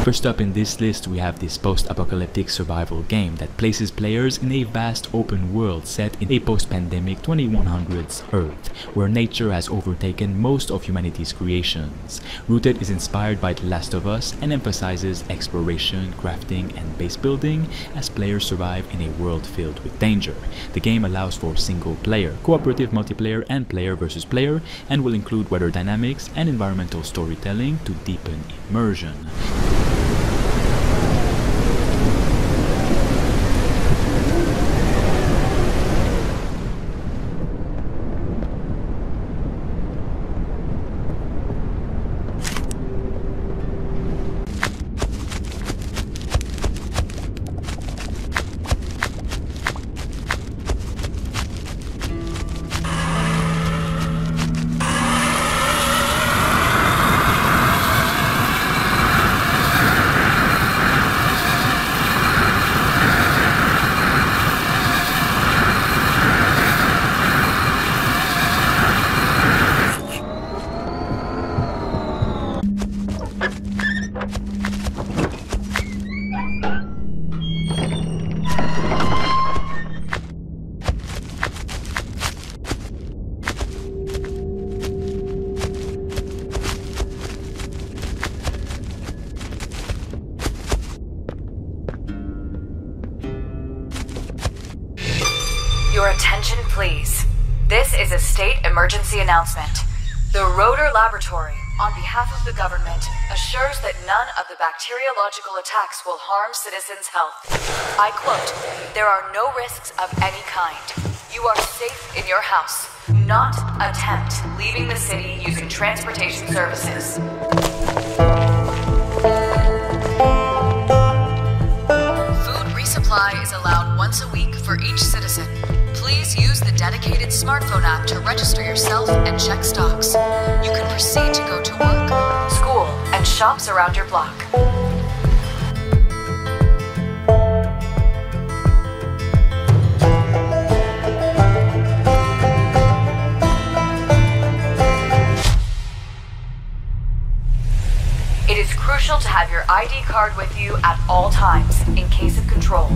First up in this list, we have this post-apocalyptic survival game that places players in a vast open world set in a post-pandemic 2100s Earth, where nature has overtaken most of humanity's creations. Rooted is inspired by The Last of Us and emphasizes exploration, crafting, and base building as players survive in a world filled with danger. The game allows for single-player, cooperative multiplayer, and player versus player, and will include weather dynamics and environmental storytelling to deepen immersion. Your attention, please. This is a state emergency announcement. The Rotor Laboratory, on behalf of the government, assures that none of the bacteriological attacks will harm citizens' health. I quote, "There are no risks of any kind. You are safe in your house. Not attempt leaving the city using transportation services." Food resupply is allowed once a week for each citizen. Please use the dedicated smartphone app to register yourself and check stocks. You can proceed to go to work, school, and shops around your block. It is crucial to have your ID card with you at all times in case of control.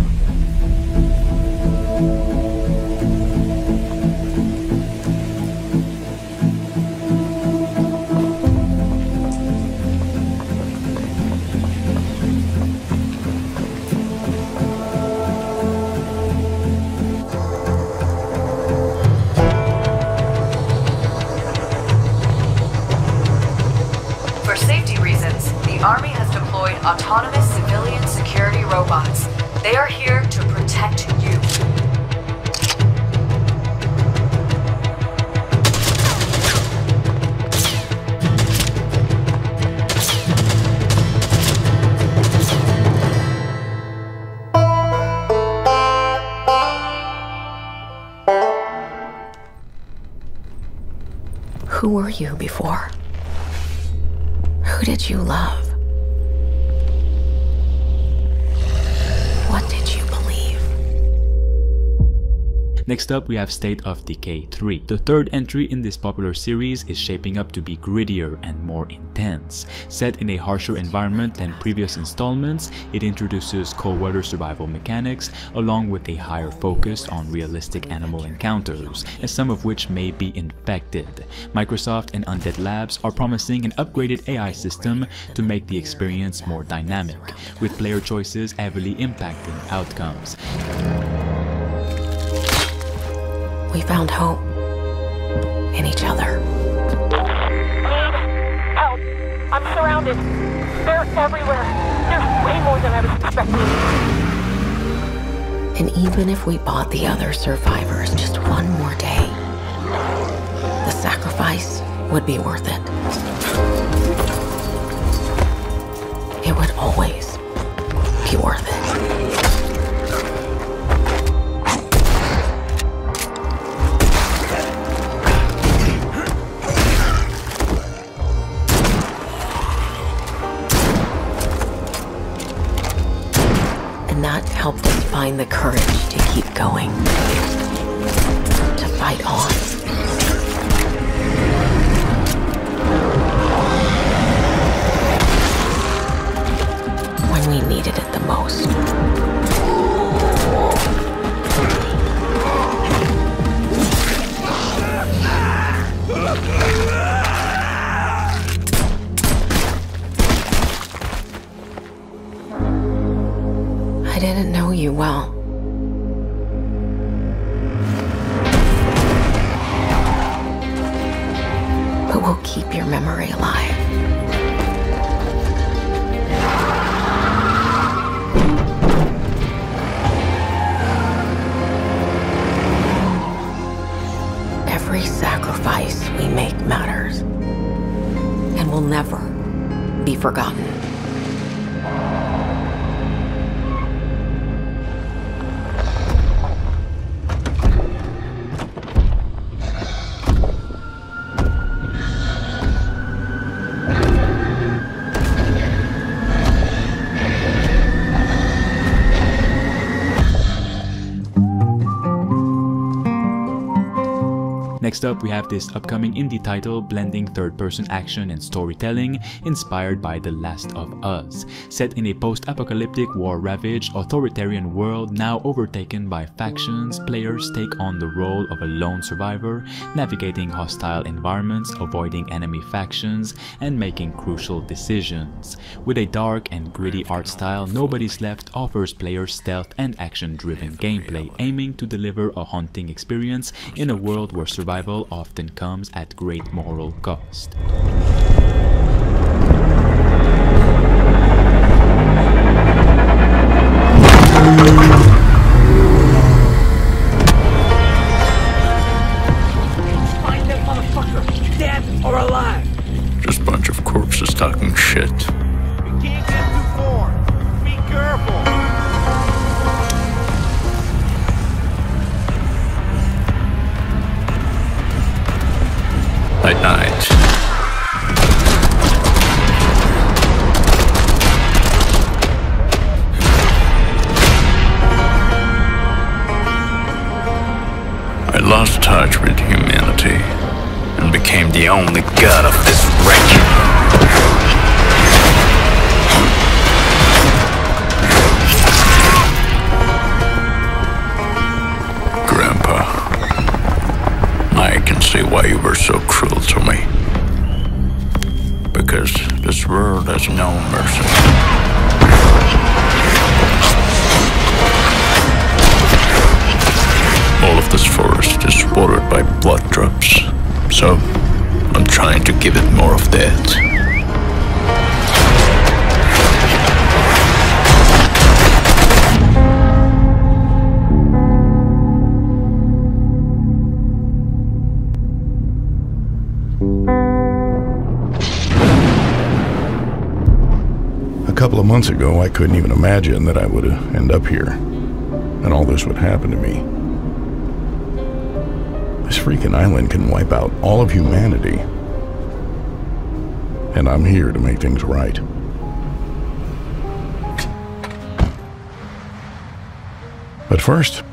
The Army has deployed autonomous civilian security robots. They are here to protect you. Who were you before? Who did you love? What did you believe? Next up, we have State of Decay 3. The third entry in this popular series is shaping up to be grittier and more intense. Set in a harsher environment than previous installments, it introduces cold weather survival mechanics along with a higher focus on realistic animal encounters, and some of which may be infected. Microsoft and Undead Labs are promising an upgraded AI system to make the experience more dynamic, with player choices heavily impacting outcomes. We found hope in each other. Need help. I'm surrounded. They're everywhere. There's way more than I was expecting. And even if we bought the other survivors just one more day, the sacrifice would be worth it. It would always be worth it. And that helped us find the courage to keep going, to fight on. keep your memory alive. Every sacrifice we make matters and will never be forgotten. Next up, we have this upcoming indie title blending third-person action and storytelling inspired by The Last of Us. Set in a post-apocalyptic, war-ravaged, authoritarian world now overtaken by factions, players take on the role of a lone survivor, navigating hostile environments, avoiding enemy factions, and making crucial decisions. With a dark and gritty art style, Nobody's Left offers players stealth and action-driven gameplay, aiming to deliver a haunting experience in a world where survival often comes at great moral cost. Find that motherfucker, dead or alive. Just a bunch of corpses talking shit. You can't get too far. Be careful. At night. I lost touch with humanity and became the only god of this wreck. Grandpa, I can see why you were so cruel to me. Because this world has no mercy. All of this forest is watered by blood drops, so I'm trying to give it more of that. A couple of months ago, I couldn't even imagine that I would end up here, and all this would happen to me. This freaking island can wipe out all of humanity, and I'm here to make things right. But first,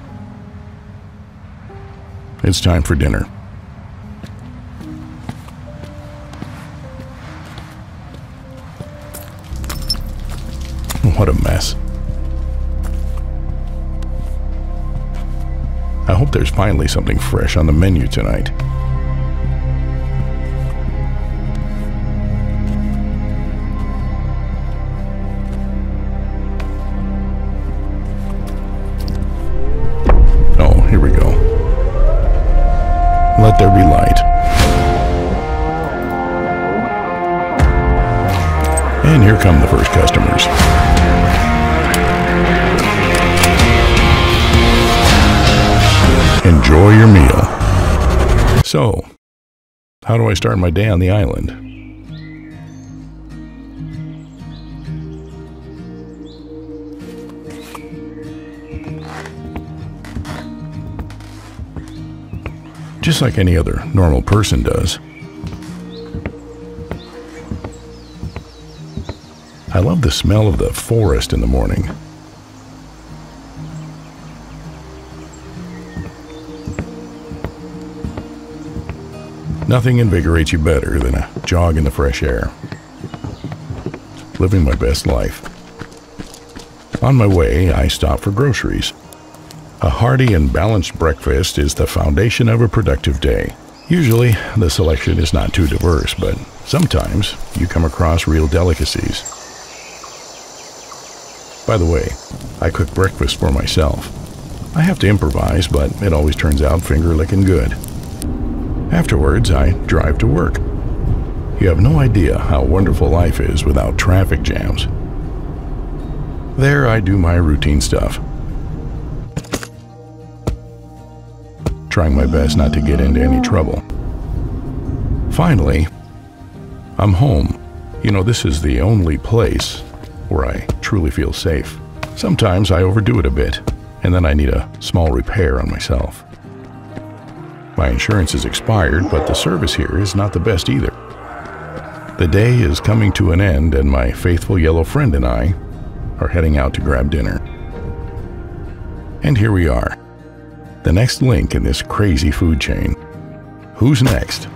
it's time for dinner. What a mess. I hope there's finally something fresh on the menu tonight. Oh, here we go. Let there be light. And here come the first customers. Enjoy your meal. So, how do I start my day on the island? Just like any other normal person does. I love the smell of the forest in the morning. Nothing invigorates you better than a jog in the fresh air. Living my best life. On my way, I stop for groceries. A hearty and balanced breakfast is the foundation of a productive day. Usually, the selection is not too diverse, but sometimes you come across real delicacies. By the way, I cook breakfast for myself. I have to improvise, but it always turns out finger-licking good. Afterwards, I drive to work. You have no idea how wonderful life is without traffic jams. There I do my routine stuff, trying my best not to get into any trouble. Finally, I'm home. You know, this is the only place where I truly feel safe. Sometimes I overdo it a bit, and then I need a small repair on myself. My insurance is expired, but the service here is not the best either. The day is coming to an end, and my faithful yellow friend and I are heading out to grab dinner. And here we are, the next link in this crazy food chain. Who's next?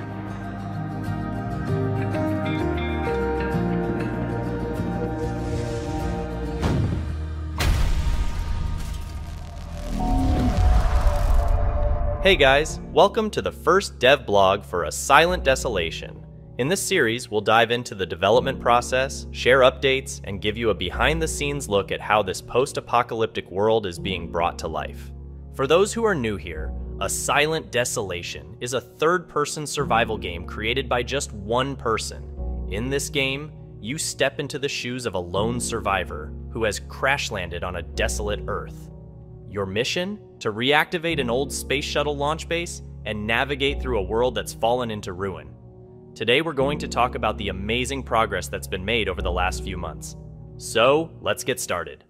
Hey guys, welcome to the first dev blog for a Silent Desolation. In this series, we'll dive into the development process, share updates, and give you a behind-the-scenes look at how this post-apocalyptic world is being brought to life. For those who are new here, a Silent Desolation is a third-person survival game created by just one person. In this game, you step into the shoes of a lone survivor who has crash-landed on a desolate Earth. Your mission? To reactivate an old space shuttle launch base and navigate through a world that's fallen into ruin. Today we're going to talk about the amazing progress that's been made over the last few months. So, let's get started.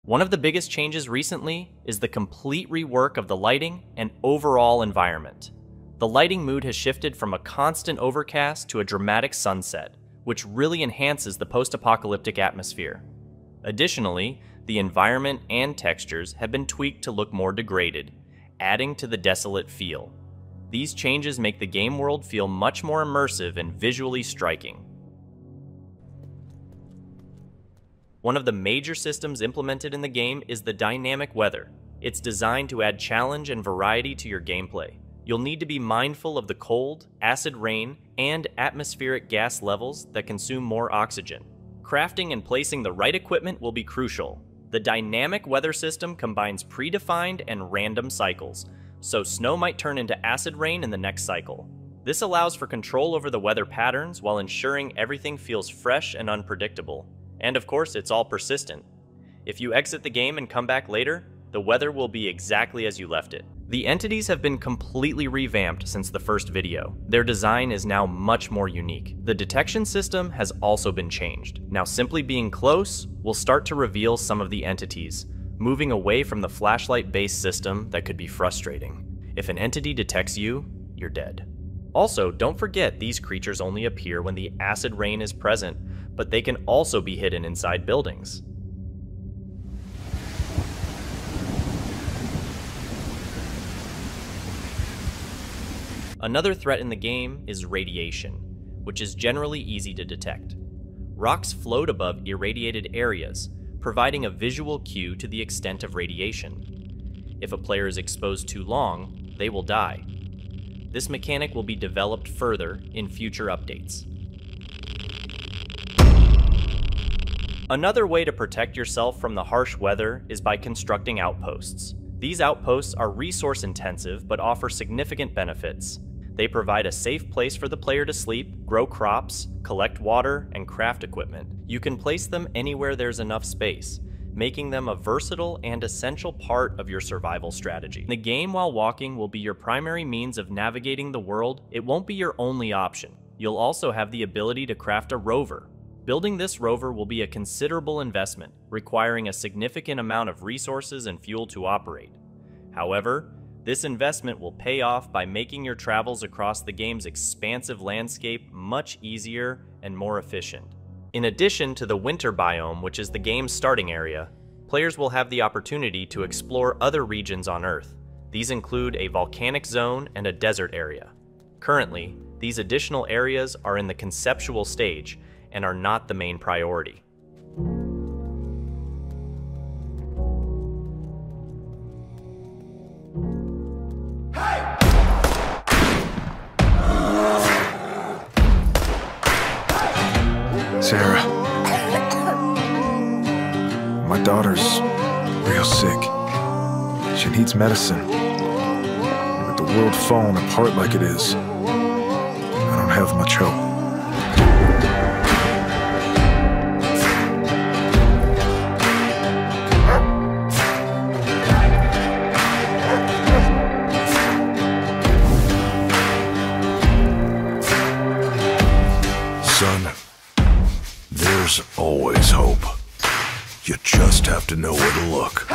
One of the biggest changes recently is the complete rework of the lighting and overall environment. The lighting mood has shifted from a constant overcast to a dramatic sunset, which really enhances the post-apocalyptic atmosphere. Additionally, the environment and textures have been tweaked to look more degraded, adding to the desolate feel. These changes make the game world feel much more immersive and visually striking. One of the major systems implemented in the game is the dynamic weather. It's designed to add challenge and variety to your gameplay. You'll need to be mindful of the cold, acid rain, and atmospheric gas levels that consume more oxygen. Crafting and placing the right equipment will be crucial. The dynamic weather system combines predefined and random cycles, so snow might turn into acid rain in the next cycle. This allows for control over the weather patterns while ensuring everything feels fresh and unpredictable. And of course, it's all persistent. If you exit the game and come back later, the weather will be exactly as you left it. The entities have been completely revamped since the first video. Their design is now much more unique. The detection system has also been changed. Now simply being close will start to reveal some of the entities, moving away from the flashlight-based system that could be frustrating. If an entity detects you, you're dead. Also, don't forget these creatures only appear when the acid rain is present, but they can also be hidden inside buildings. Another threat in the game is radiation, which is generally easy to detect. Rocks float above irradiated areas, providing a visual cue to the extent of radiation. If a player is exposed too long, they will die. This mechanic will be developed further in future updates. Another way to protect yourself from the harsh weather is by constructing outposts. These outposts are resource intensive but offer significant benefits. They provide a safe place for the player to sleep, grow crops, collect water, and craft equipment. You can place them anywhere there's enough space, making them a versatile and essential part of your survival strategy. The game while walking will be your primary means of navigating the world. It won't be your only option. You'll also have the ability to craft a rover. Building this rover will be a considerable investment, requiring a significant amount of resources and fuel to operate. However, this investment will pay off by making your travels across the game's expansive landscape much easier and more efficient. In addition to the winter biome, which is the game's starting area, players will have the opportunity to explore other regions on Earth. These include a volcanic zone and a desert area. Currently, these additional areas are in the conceptual stage and are not the main priority. Sarah, my daughter's real sick. She needs medicine. With the world falling apart like it is, I don't have much hope. Son, there's always hope. You just have to know where to look.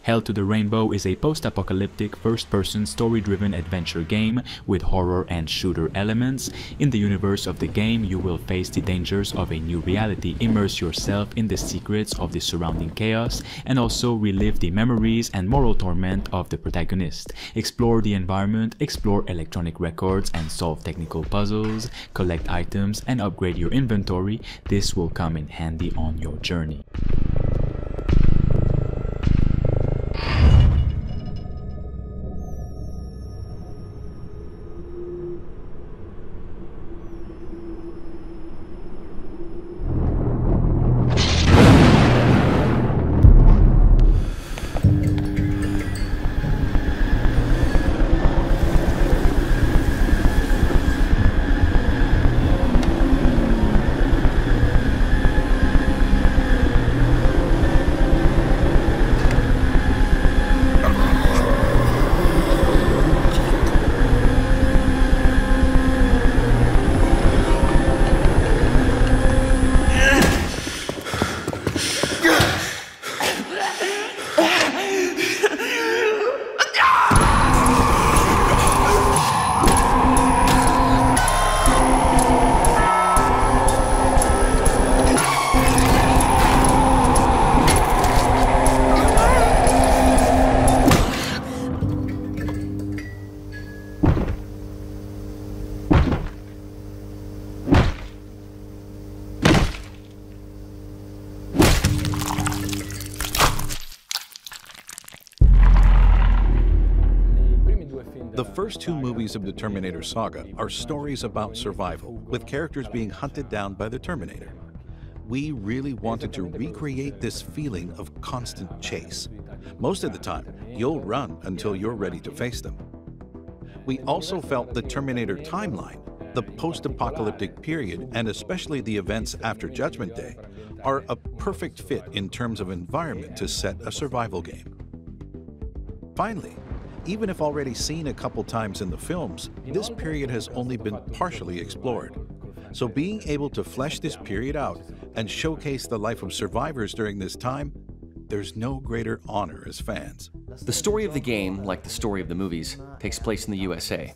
Hell to the Rainbow is a post-apocalyptic, first-person, story-driven adventure game with horror and shooter elements. In the universe of the game, you will face the dangers of a new reality, immerse yourself in the secrets of the surrounding chaos, and also relive the memories and moral torment of the protagonist. Explore the environment, explore electronic records, and solve technical puzzles, collect items, and upgrade your inventory. This will come in handy on your journey. The first two movies of the Terminator saga are stories about survival, with characters being hunted down by the Terminator. We really wanted to recreate this feeling of constant chase. Most of the time, you'll run until you're ready to face them. We also felt the Terminator timeline, the post-apocalyptic period, and especially the events after Judgment Day, are a perfect fit in terms of environment to set a survival game. Finally, even if already seen a couple times in the films, this period has only been partially explored. So being able to flesh this period out and showcase the life of survivors during this time, there's no greater honor as fans. The story of the game, like the story of the movies, takes place in the USA.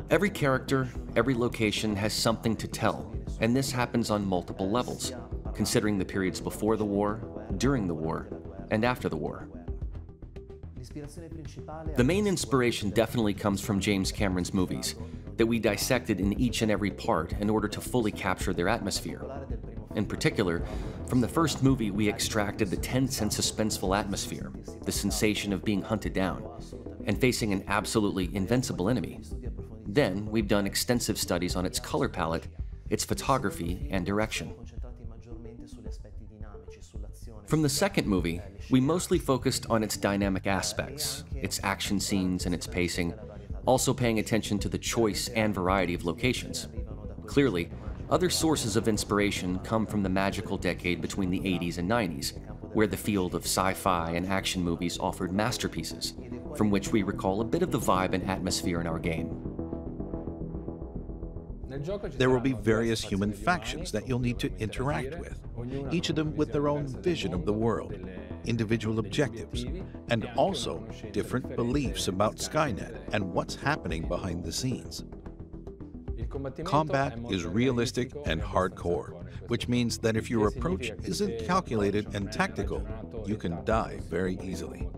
Every character, every location has something to tell, and this happens on multiple levels, considering the periods before the war, during the war, and after the war. The main inspiration definitely comes from James Cameron's movies, that we dissected in each and every part in order to fully capture their atmosphere. In particular, from the first movie we extracted the tense and suspenseful atmosphere, the sensation of being hunted down, and facing an absolutely invincible enemy. Then we've done extensive studies on its color palette, its photography, and direction. From the second movie, we mostly focused on its dynamic aspects, its action scenes and its pacing, also paying attention to the choice and variety of locations. Clearly, other sources of inspiration come from the magical decade between the 80s and 90s, where the field of sci-fi and action movies offered masterpieces, from which we recall a bit of the vibe and atmosphere in our game. There will be various human factions that you'll need to interact with, each of them with their own vision of the world, individual objectives, and also different beliefs about Skynet and what's happening behind the scenes. Combat is realistic and hardcore, which means that if your approach isn't calculated and tactical, you can die very easily.